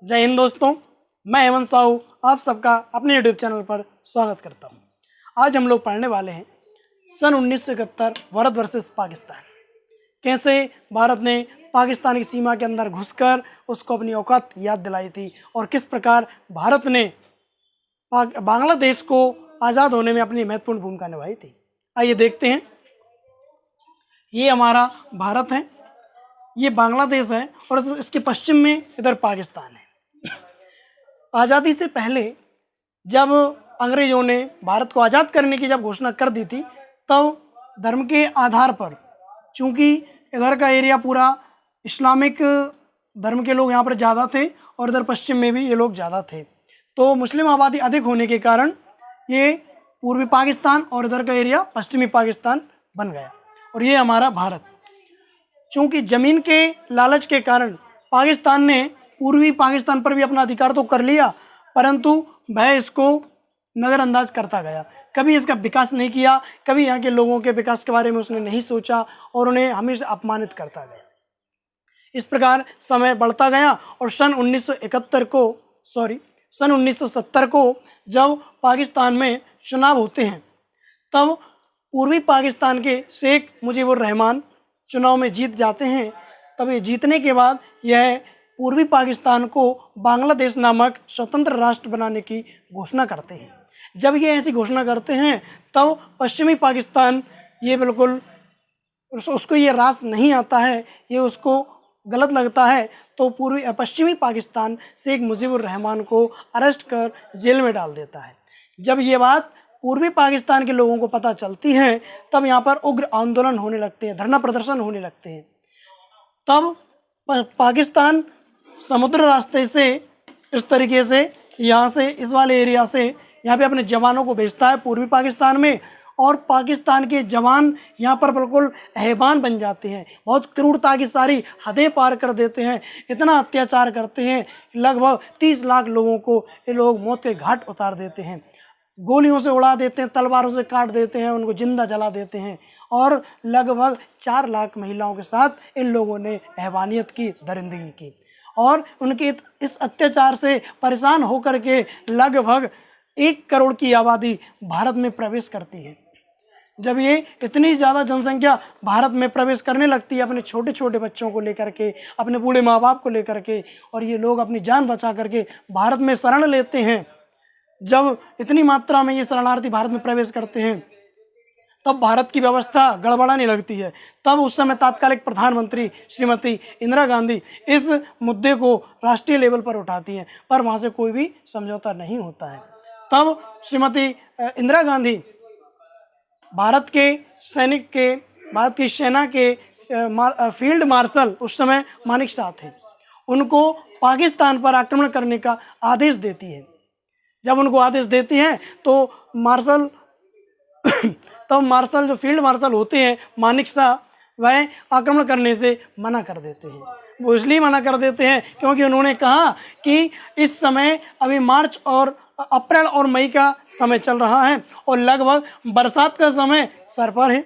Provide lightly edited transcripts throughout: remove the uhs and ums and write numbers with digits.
जय हिंद दोस्तों, मैं हेमंत साहू आप सबका अपने यूट्यूब चैनल पर स्वागत करता हूं। आज हम लोग पढ़ने वाले हैं सन 1971 भारत वर्सेस पाकिस्तान। कैसे भारत ने पाकिस्तान की सीमा के अंदर घुसकर उसको अपनी औकात याद दिलाई थी और किस प्रकार भारत ने बांग्लादेश को आज़ाद होने में अपनी महत्वपूर्ण भूमिका निभाई थी। आइए देखते हैं। ये हमारा भारत है, ये बांग्लादेश है और इसके पश्चिम में इधर पाकिस्तान है। आज़ादी से पहले जब अंग्रेज़ों ने भारत को आज़ाद करने की जब घोषणा कर दी थी, तब धर्म के आधार पर, चूँकि इधर का एरिया पूरा इस्लामिक धर्म के लोग यहाँ पर ज़्यादा थे और इधर पश्चिम में भी ये लोग ज़्यादा थे, तो मुस्लिम आबादी अधिक होने के कारण ये पूर्वी पाकिस्तान और इधर का एरिया पश्चिमी पाकिस्तान बन गया। और ये हमारा भारत, चूँकि ज़मीन के लालच के कारण पाकिस्तान ने पूर्वी पाकिस्तान पर भी अपना अधिकार तो कर लिया, परंतु वह इसको नज़रअंदाज करता गया। कभी इसका विकास नहीं किया, कभी यहाँ के लोगों के विकास के बारे में उसने नहीं सोचा और उन्हें हमेशा अपमानित करता गया। इस प्रकार समय बढ़ता गया और सन 1970 को जब पाकिस्तान में चुनाव होते हैं, तब पूर्वी पाकिस्तान के शेख मुजीबुर रहमान चुनाव में जीत जाते हैं। तब ये जीतने के बाद यह पूर्वी पाकिस्तान को बांग्लादेश नामक स्वतंत्र राष्ट्र बनाने की घोषणा करते हैं। जब ये ऐसी घोषणा करते हैं, तब पश्चिमी पाकिस्तान ये बिल्कुल उसको ये रास नहीं आता है, ये उसको गलत लगता है, तो पश्चिमी पाकिस्तान शेख मुजीबुर रहमान को अरेस्ट कर जेल में डाल देता है। जब ये बात पूर्वी पाकिस्तान के लोगों को पता चलती है, तब यहाँ पर उग्र आंदोलन होने लगते हैं, धरना प्रदर्शन होने लगते हैं। तब पाकिस्तान समुद्र रास्ते से इस तरीके से यहाँ से इस वाले एरिया से यहाँ पे अपने जवानों को भेजता है पूर्वी पाकिस्तान में, और पाकिस्तान के जवान यहाँ पर बिल्कुल हैवान बन जाते हैं, बहुत क्रूरता की सारी हदें पार कर देते हैं, इतना अत्याचार करते हैं, लगभग 30 लाख लोगों को ये लोग मौत के घाट उतार देते हैं, गोलियों से उड़ा देते हैं, तलवारों से काट देते हैं, उनको जिंदा जला देते हैं, और लगभग 4 लाख महिलाओं के साथ इन लोगों ने हैवानियत की, दरिंदगी की। और उनके इस अत्याचार से परेशान होकर के लगभग 1 करोड़ की आबादी भारत में प्रवेश करती है। जब ये इतनी ज़्यादा जनसंख्या भारत में प्रवेश करने लगती है, अपने छोटे छोटे बच्चों को लेकर के, अपने बूढ़े माँ बाप को लेकर के, और ये लोग अपनी जान बचा करके भारत में शरण लेते हैं, जब इतनी मात्रा में ये शरणार्थी भारत में प्रवेश करते हैं, तब भारत की व्यवस्था गड़बड़ाने लगती है। तब उस समय तात्कालिक प्रधानमंत्री श्रीमती इंदिरा गांधी इस मुद्दे को राष्ट्रीय लेवल पर उठाती हैं, पर वहाँ से कोई भी समझौता नहीं होता है। तब श्रीमती इंदिरा गांधी भारत की सेना के फील्ड मार्शल उस समय मानिक शाह थे, उनको पाकिस्तान पर आक्रमण करने का आदेश देती है। जब उनको आदेश देती हैं तो मार्शल जो फील्ड मार्शल होते हैं मानिक शाह, वह आक्रमण करने से मना कर देते हैं। वो इसलिए मना कर देते हैं क्योंकि उन्होंने कहा कि इस समय अभी मार्च और अप्रैल और मई का समय चल रहा है और लगभग बरसात का समय सर पर है,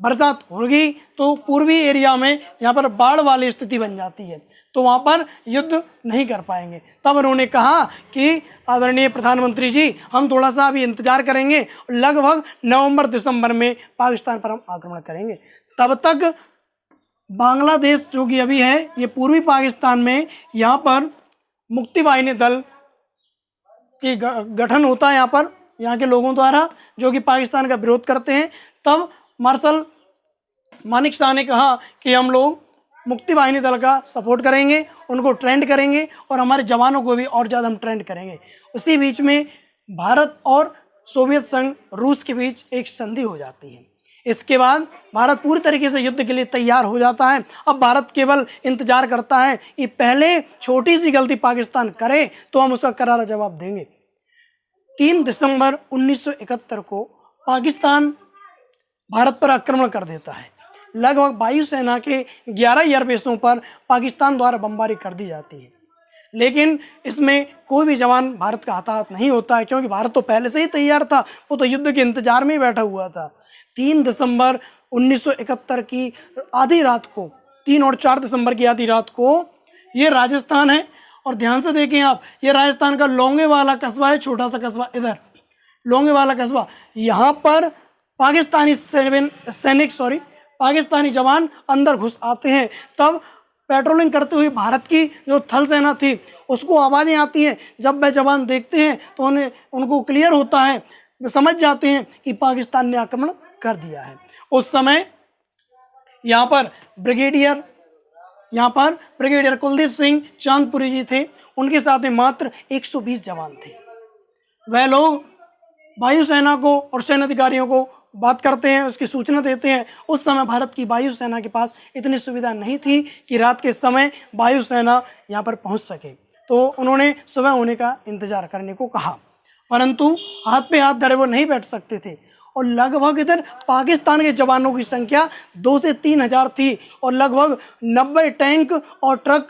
बरसात होगी तो पूर्वी एरिया में यहाँ पर बाढ़ वाली स्थिति बन जाती है, तो वहाँ पर युद्ध नहीं कर पाएंगे। तब उन्होंने कहा कि आदरणीय प्रधानमंत्री जी, हम थोड़ा सा अभी इंतजार करेंगे, लगभग नवंबर दिसंबर में पाकिस्तान पर हम आक्रमण करेंगे। तब तक बांग्लादेश जो कि अभी है, ये पूर्वी पाकिस्तान में यहाँ पर मुक्ति वाहिनी दल की गठन होता है, यहाँ पर यहाँ के लोगों द्वारा जो कि पाकिस्तान का विरोध करते हैं। तब मार्शल मानिक शाह ने कहा कि हम लोग मुक्ति वाहिनी दल का सपोर्ट करेंगे, उनको ट्रेंड करेंगे और हमारे जवानों को भी और ज़्यादा हम ट्रेंड करेंगे। उसी बीच में भारत और सोवियत संघ रूस के बीच एक संधि हो जाती है। इसके बाद भारत पूरी तरीके से युद्ध के लिए तैयार हो जाता है। अब भारत केवल इंतजार करता है कि पहले छोटी सी गलती पाकिस्तान करे तो हम उसका करारा जवाब देंगे। 3 दिसंबर 1971 को पाकिस्तान भारत पर आक्रमण कर देता है। लगभग वायुसेना के 11 एयरबेसों पर पाकिस्तान द्वारा बमबारी कर दी जाती है, लेकिन इसमें कोई भी जवान भारत का हताहत नहीं होता है, क्योंकि भारत तो पहले से ही तैयार था, वो तो युद्ध के इंतजार में ही बैठा हुआ था। 3 दिसंबर 1971 की आधी रात को, 3 और 4 दिसंबर की आधी रात को, ये राजस्थान है और ध्यान से देखें आप, ये राजस्थान का लोंगेवाला कस्बा है, छोटा सा कस्बा इधर लोंगेवाला कस्बा। यहाँ पर पाकिस्तानी पाकिस्तानी जवान अंदर घुस आते हैं। तब पेट्रोलिंग करते हुए भारत की जो थल सेना थी उसको आवाज़ें आती हैं। जब वह जवान देखते हैं तो उनको क्लियर होता है, वे समझ जाते हैं कि पाकिस्तान ने आक्रमण कर दिया है। उस समय यहाँ पर ब्रिगेडियर कुलदीप सिंह चांदपुरी जी थे, उनके साथ में मात्र 120 जवान थे। वह लोग वायुसेना को और सैन्य अधिकारियों को बात करते हैं, उसकी सूचना देते हैं। उस समय भारत की वायुसेना के पास इतनी सुविधा नहीं थी कि रात के समय वायुसेना यहाँ पर पहुँच सके, तो उन्होंने सुबह होने का इंतजार करने को कहा, परंतु हाथ पे हाथ धरे वो नहीं बैठ सकते थे। और लगभग इधर पाकिस्तान के जवानों की संख्या 2 से 3 हज़ार थी और लगभग 90 टैंक और ट्रक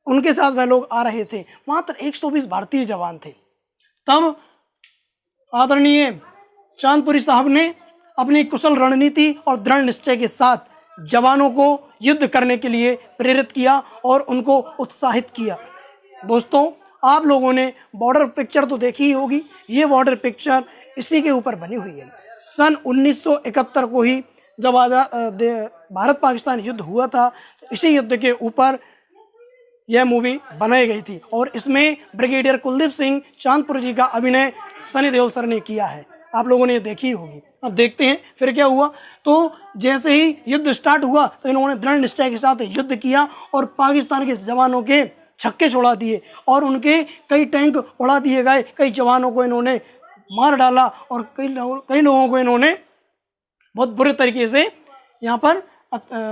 उनके साथ वह लोग आ रहे थे। मात्र 120 भारतीय जवान थे। तब आदरणीय चांदपुरी साहब ने अपनी कुशल रणनीति और दृढ़ निश्चय के साथ जवानों को युद्ध करने के लिए प्रेरित किया और उनको उत्साहित किया। दोस्तों, आप लोगों ने बॉर्डर पिक्चर तो देखी ही होगी। ये बॉर्डर पिक्चर इसी के ऊपर बनी हुई है। सन 1971 को ही जब भारत पाकिस्तान युद्ध हुआ था, तो इसी युद्ध के ऊपर यह मूवी बनाई गई थी और इसमें ब्रिगेडियर कुलदीप सिंह चांदपुर जी का अभिनय सनी देओल सर ने किया है। आप लोगों ने देखी होगी। अब देखते हैं फिर क्या हुआ। तो जैसे ही युद्ध स्टार्ट हुआ तो इन्होंने दृढ़ निश्चय के साथ युद्ध किया और पाकिस्तान के जवानों के छक्के छोड़ा दिए और उनके कई टैंक उड़ा दिए गए। कई जवानों को इन्होंने मार डाला और कई लोगों को इन्होंने बहुत बुरे तरीके से यहाँ पर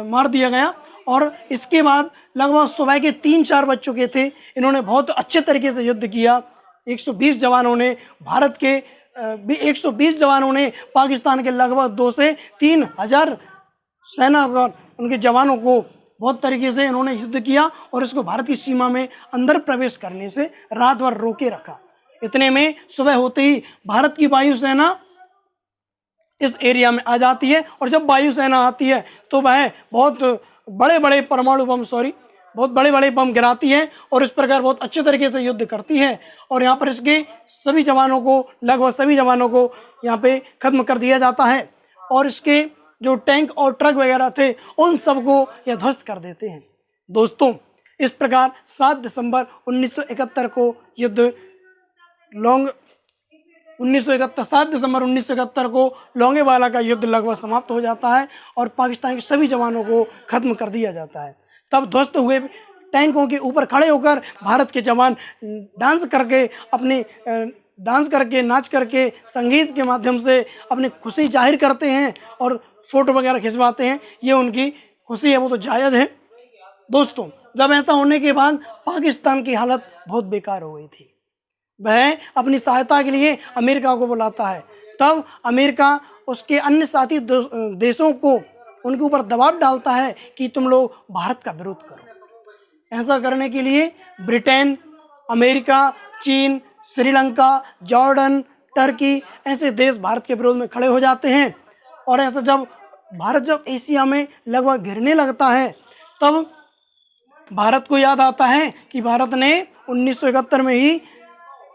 मार दिया गया। और इसके बाद लगभग सुबह के 3-4 बज चुके थे। इन्होंने बहुत अच्छे तरीके से युद्ध किया। 120 जवानों ने भारत के 120 जवानों ने पाकिस्तान के लगभग 2 से 3 हज़ार सेना और उनके जवानों को बहुत तरीके से इन्होंने युद्ध किया और इसको भारत की सीमा में अंदर प्रवेश करने से रात भर रोके रखा। इतने में सुबह होते ही भारत की वायुसेना इस एरिया में आ जाती है और जब वायुसेना आती है तो वह बहुत बड़े बड़े बम गिराती है और इस प्रकार बहुत अच्छे तरीके से युद्ध करती है। और यहाँ पर इसके सभी जवानों को लगभग सभी जवानों को यहाँ पे खत्म कर दिया जाता है और इसके जो टैंक और ट्रक वगैरह थे उन सबको यह ध्वस्त कर देते हैं। दोस्तों, इस प्रकार 7 दिसंबर 1971 को युद्ध 7 दिसंबर 1971 को लोंगेवाला का युद्ध लगभग समाप्त हो जाता है और पाकिस्तान के सभी जवानों को खत्म कर दिया जाता है। तब ध्वस्त हुए टैंकों के ऊपर खड़े होकर भारत के जवान डांस करके नाच करके संगीत के माध्यम से अपनी खुशी जाहिर करते हैं और फोटो वगैरह खिंचवाते हैं। ये उनकी खुशी है, वो तो जायज़ है। दोस्तों, जब ऐसा होने के बाद पाकिस्तान की हालत बहुत बेकार हो गई थी। वह अपनी सहायता के लिए अमेरिका को बुलाता है। तब अमेरिका उसके अन्य साथी देशों को उनके ऊपर दबाव डालता है कि तुम लोग भारत का विरोध करो। ऐसा करने के लिए ब्रिटेन, अमेरिका, चीन, श्रीलंका, जॉर्डन, टर्की ऐसे देश भारत के विरोध में खड़े हो जाते हैं। और ऐसा जब भारत एशिया में लगभग घिरने लगता है तब भारत को याद आता है कि भारत ने 1971 में ही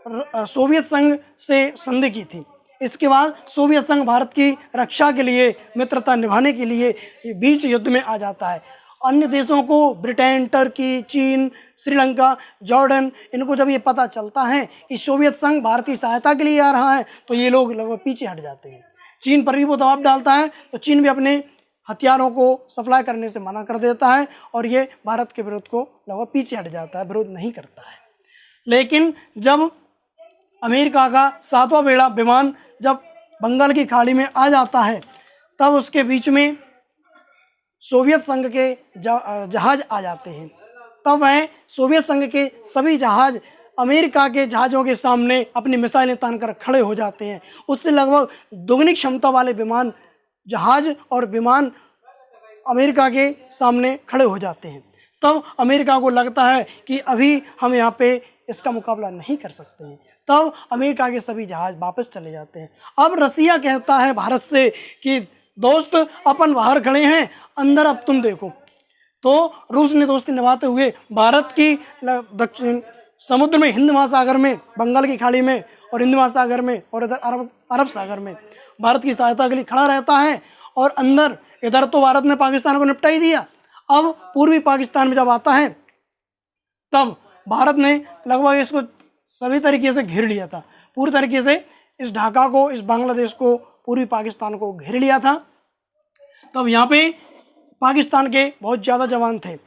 सोवियत संघ से संधि की थी। इसके बाद सोवियत संघ भारत की रक्षा के लिए, मित्रता निभाने के लिए बीच युद्ध में आ जाता है। अन्य देशों को ब्रिटेन, टर्की, चीन, श्रीलंका, जॉर्डन, इनको जब ये पता चलता है कि सोवियत संघ भारतीय सहायता के लिए आ रहा है तो ये लोग लगभग पीछे हट जाते हैं। चीन पर भी वो दबाव डालता है तो चीन भी अपने हथियारों को सप्लाई करने से मना कर देता है और ये भारत के विरोध को लगभग पीछे हट जाता है, विरोध नहीं करता है। लेकिन जब अमेरिका का 7वां बेड़ा विमान जब बंगाल की खाड़ी में आ जाता है तब उसके बीच में सोवियत संघ के जहाज आ जाते हैं। तब वह सोवियत संघ के सभी जहाज अमेरिका के जहाज़ों के सामने अपनी मिसाइलें तानकर खड़े हो जाते हैं। उससे लगभग दोगुनी क्षमता वाले जहाज और विमान अमेरिका के सामने खड़े हो जाते हैं। तब अमेरिका को लगता है कि अभी हम यहाँ पे इसका मुकाबला नहीं कर सकते हैं। तब अमेरिका के सभी जहाज वापस चले जाते हैं। अब रसिया कहता है भारत से कि दोस्त, अपन बाहर खड़े हैं, अंदर अब तुम देखो। तो रूस ने दोस्ती निभाते हुए भारत की समुद्र में, हिंद महासागर में, बंगाल की खाड़ी में और हिंद महासागर में और इधर अरब सागर में भारत की सहायता के लिए खड़ा रहता है। और अंदर इधर तो भारत ने पाकिस्तान को निपटा ही दिया, अब पूर्वी पाकिस्तान में जब आता है तब भारत ने लगभग इसको सभी तरीके से घेर लिया था, पूरी तरीके से इस ढाका को, इस बांग्लादेश को, पूर्वी पाकिस्तान को घेर लिया था। तब यहाँ पे पाकिस्तान के बहुत ज़्यादा जवान थे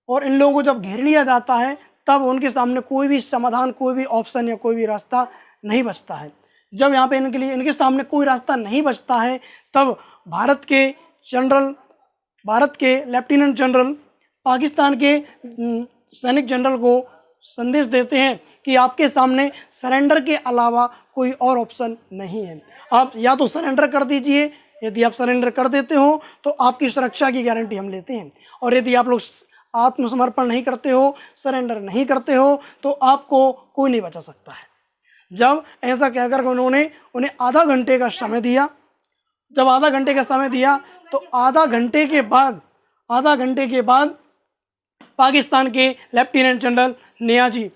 और इन लोगों को जब घेर लिया जाता है तब उनके सामने कोई भी समाधान, कोई भी ऑप्शन या कोई भी रास्ता नहीं बचता है। जब यहाँ पे इनके सामने कोई रास्ता नहीं बचता है तब भारत के लेफ्टिनेंट जनरल पाकिस्तान के सैनिक जनरल को संदेश देते हैं कि आपके सामने सरेंडर के अलावा कोई और ऑप्शन नहीं है, आप या तो सरेंडर कर दीजिए, यदि आप सरेंडर कर देते हो तो आपकी सुरक्षा की गारंटी हम लेते हैं, और यदि आप लोग आत्मसमर्पण नहीं करते हो, सरेंडर नहीं करते हो, तो आपको कोई नहीं बचा सकता है। जब ऐसा कहकर उन्होंने उन्हें आधा घंटे का समय दिया, जब आधा घंटे का समय दिया तो आधा घंटे के बाद पाकिस्तान के लेफ्टिनेंट जनरल नियाजी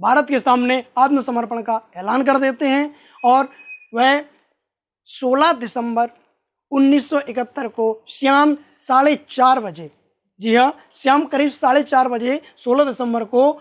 भारत के सामने आत्मसमर्पण का ऐलान कर देते हैं और वह 16 दिसंबर 1971 को शाम 4:30 बजे, जी हाँ, शाम करीब 4:30 बजे 16 दिसंबर को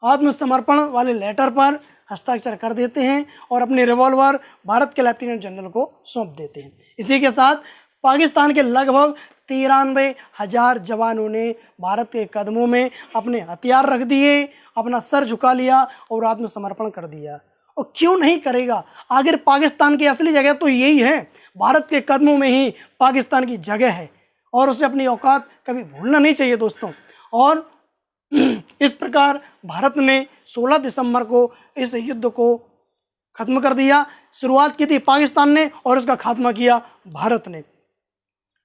आत्मसमर्पण वाले लेटर पर हस्ताक्षर कर देते हैं और अपने रिवॉल्वर भारत के लेफ्टिनेंट जनरल को सौंप देते हैं। इसी के साथ पाकिस्तान के लगभग 93,000 जवानों ने भारत के कदमों में अपने हथियार रख दिए, अपना सर झुका लिया और आत्मसमर्पण कर दिया। और क्यों नहीं करेगा, आखिर पाकिस्तान की असली जगह तो यही है, भारत के कदमों में ही पाकिस्तान की जगह है और उसे अपनी औकात कभी भूलना नहीं चाहिए दोस्तों। और इस प्रकार भारत ने 16 दिसंबर को इस युद्ध को खत्म कर दिया। शुरुआत की थी पाकिस्तान ने और उसका खात्मा किया भारत ने।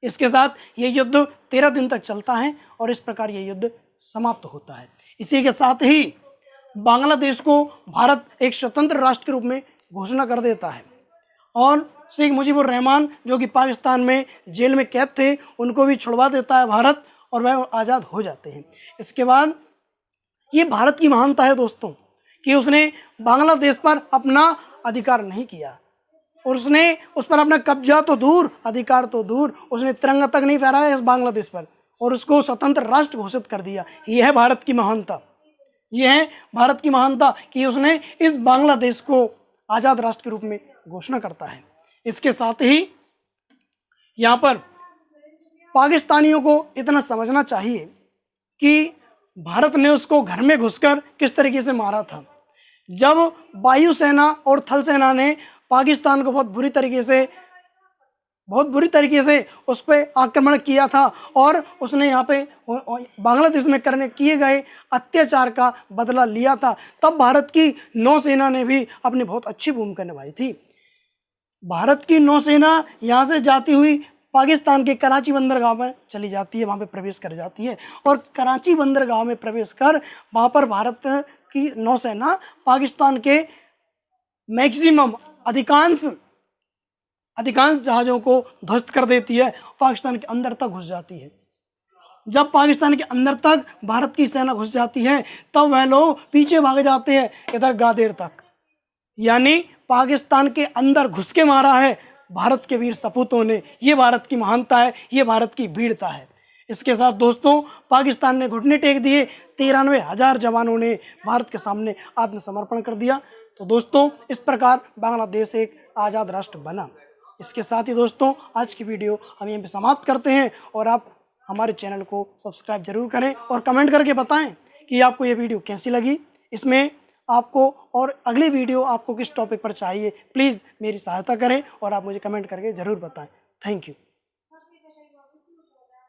इसके साथ ये युद्ध 13 दिन तक चलता है और इस प्रकार ये युद्ध समाप्त होता है। इसी के साथ ही बांग्लादेश को भारत एक स्वतंत्र राष्ट्र के रूप में घोषणा कर देता है और शेख मुजीबुर रहमान जो कि पाकिस्तान में जेल में कैद थे उनको भी छुड़वा देता है भारत और वह आज़ाद हो जाते हैं। इसके बाद ये भारत की महानता है दोस्तों कि उसने बांग्लादेश पर अपना अधिकार नहीं किया और उसने उस पर अपना कब्जा तो दूर, अधिकार तो दूर, उसने तिरंगा तक नहीं फहराया इस बांग्लादेश पर और उसको स्वतंत्र राष्ट्र घोषित कर दिया। यह है भारत की महानता, यह है भारत की महानता कि उसने इस बांग्लादेश को आज़ाद राष्ट्र के रूप में घोषणा करता है। इसके साथ ही यहाँ पर पाकिस्तानियों को इतना समझना चाहिए कि भारत ने उसको घर में घुसकर किस तरीके से मारा था। जब वायुसेना और थल सेना ने पाकिस्तान को बहुत बुरी तरीके से उस पर आक्रमण किया था और उसने यहाँ पे बांग्लादेश में किए गए अत्याचार का बदला लिया था, तब भारत की नौसेना ने भी अपनी बहुत अच्छी भूमिका निभाई थी। भारत की नौसेना यहाँ से जाती हुई पाकिस्तान के कराची बंदरगाह में चली जाती है, वहाँ पे प्रवेश कर जाती है और कराची बंदरगाह में प्रवेश कर वहाँ पर भारत की नौसेना पाकिस्तान के मैक्सिमम अधिकांश जहाज़ों को ध्वस्त कर देती है, पाकिस्तान के अंदर तक घुस जाती है। जब पाकिस्तान के अंदर तक भारत की सेना घुस जाती है तब वह लोग पीछे भाग जाते हैं इधर गादेर तक, यानी पाकिस्तान के अंदर घुस के मारा है भारत के वीर सपूतों ने। ये भारत की महानता है, ये भारत की वीरता है। इसके साथ दोस्तों पाकिस्तान ने घुटने टेक दिए, 93,000 जवानों ने भारत के सामने आत्मसमर्पण कर दिया। तो दोस्तों इस प्रकार बांग्लादेश एक आज़ाद राष्ट्र बना। इसके साथ ही दोस्तों आज की वीडियो हम यहीं पे समाप्त करते हैं और आप हमारे चैनल को सब्सक्राइब जरूर करें और कमेंट करके बताएं कि आपको ये वीडियो कैसी लगी, इसमें आपको और अगली वीडियो आपको किस टॉपिक पर चाहिए। प्लीज़ मेरी सहायता करें और आप मुझे कमेंट करके ज़रूर बताएं। Thank you.